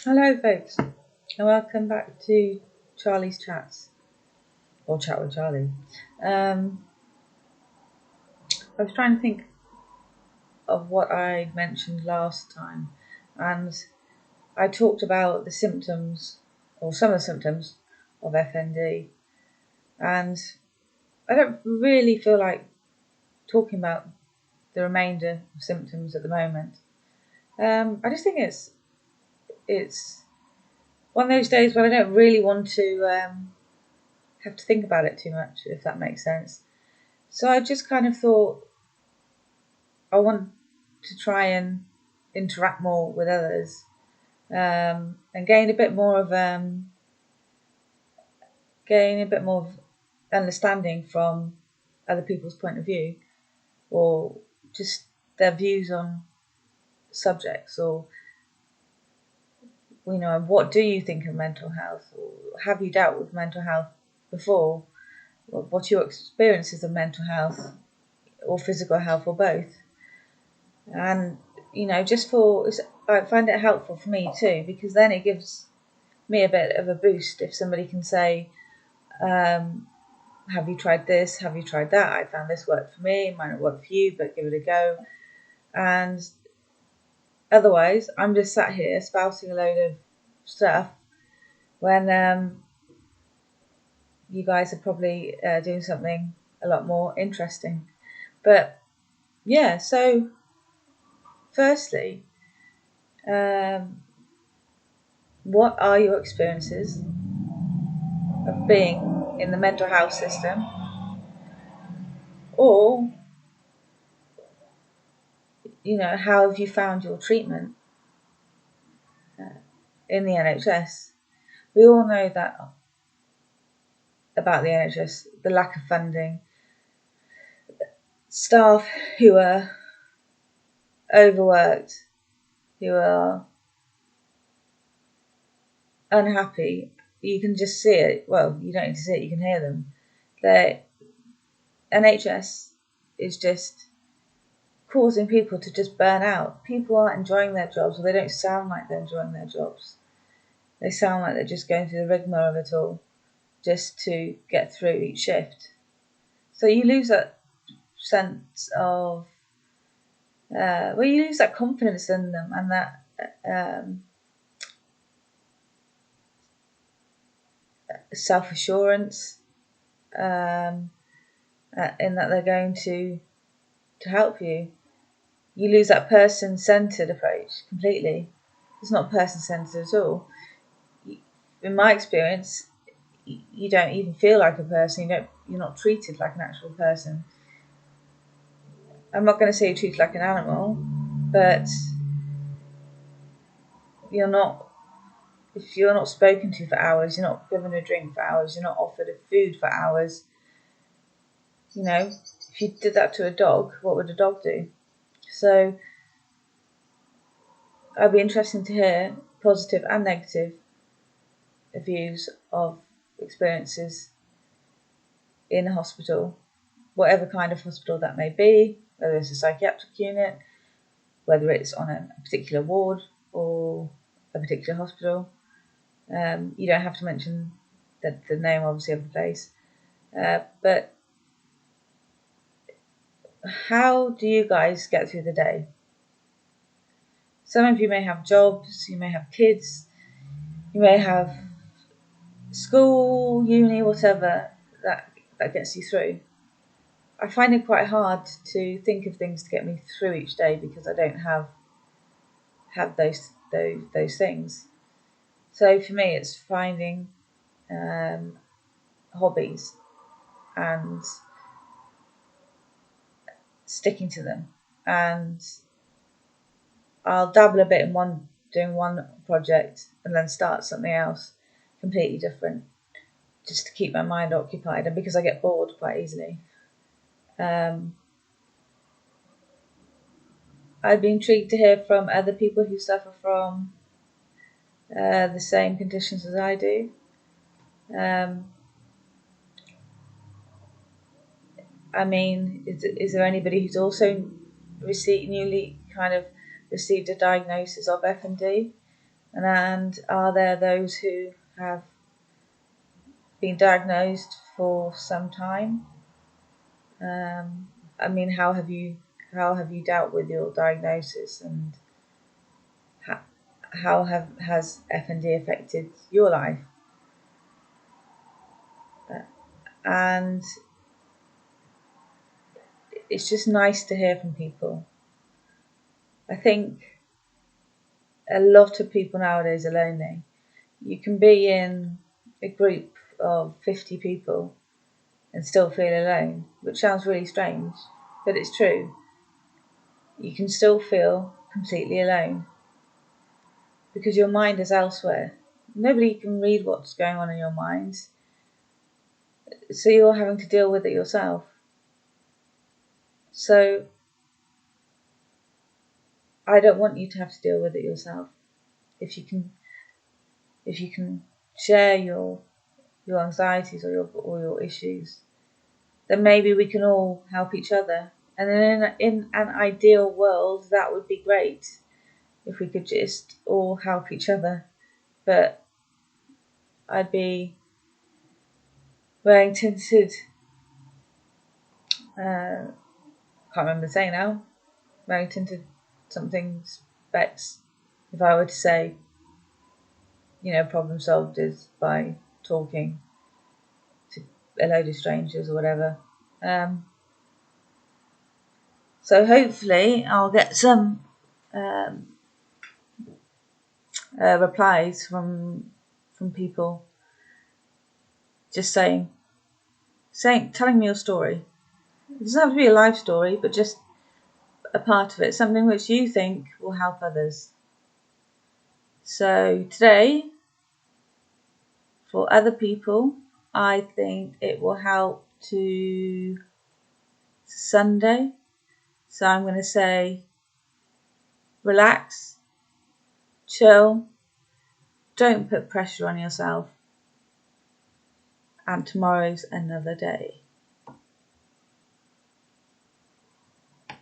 Hello, folks, and welcome back to Charlie's Chats, or Chat with Charlie. I was trying to think of what I mentioned last time, and I talked about the symptoms, or some of the symptoms, of FND, and I don't really feel like talking about the remainder of symptoms at the moment. I just think it's one of those days when I don't really want to have to think about it too much, if that makes sense. So I just kind of thought I want to try and interact more with others, and gain a bit more of understanding from other people's point of view, or just their views on subjects, or what do you think of mental health, or have you dealt with mental health before? What's your experiences of mental health, or physical health, or both? And I find it helpful for me too, because then it gives me a bit of a boost if somebody can say, have you tried this, have you tried that, I found this worked for me, it might not work for you, but give it a go. And otherwise I'm just sat here spouting a load of stuff when you guys are probably doing something a lot more interesting. But yeah, so firstly, what are your experiences of being in the mental health system, or how have you found your treatment in the NHS? We all know that about the NHS, the lack of funding, staff who are overworked, who are unhappy. You can just see it. Well, you don't need to see it, you can hear them. The NHS is just causing people to just burn out. People aren't enjoying their jobs, or they don't sound like they're enjoying their jobs. They sound like they're just going through the rigmarole of it all just to get through each shift. So you lose that sense of, you lose that confidence in them, and that self-assurance, in that they're going to help you. You lose that person-centered approach completely. It's not person-centered at all. In my experience, you don't even feel like a person. You're not treated like an actual person. I'm not going to say you're treated like an animal, but you're not. If you're not spoken to for hours, you're not given a drink for hours, you're not offered a food for hours. If you did that to a dog, what would a dog do? So I'd be interested to hear positive and negative views of experiences in a hospital, whatever kind of hospital that may be, whether it's a psychiatric unit, whether it's on a particular ward or a particular hospital. You don't have to mention the name, obviously, of the place. But how do you guys get through the day? Some of you may have jobs, you may have kids, you may have school, uni, whatever that gets you through. I find it quite hard to think of things to get me through each day, because I don't have those things. So for me, it's finding hobbies and sticking to them. And I'll dabble a bit in doing one project and then start something else completely different, just to keep my mind occupied, and because I get bored quite easily. I'd be intrigued to hear from other people who suffer from the same conditions as I do. Is there anybody who's also newly received a diagnosis of FND? And are there those who have been diagnosed for some time? I mean, how have you dealt with your diagnosis, and how has FND affected your life? And it's just nice to hear from people. I think a lot of people nowadays are lonely. You can be in a group of 50 people and still feel alone, which sounds really strange, but it's true. You can still feel completely alone because your mind is elsewhere. Nobody can read what's going on in your mind, so you're having to deal with it yourself. So I don't want you to have to deal with it yourself. If you can share your anxieties or your issues, then maybe we can all help each other. And then in an ideal world, that would be great if we could just all help each other. But I'd be wearing tinted, can't remember the saying now, wearing tinted something specs if I were to say, problem solved is by talking to a load of strangers or whatever. So hopefully I'll get some replies from people just telling me your story. It doesn't have to be a life story, but just a part of it, something which you think will help others. So today, for other people, I think it will help to Sunday. So I'm going to say relax, chill, don't put pressure on yourself, and tomorrow's another day.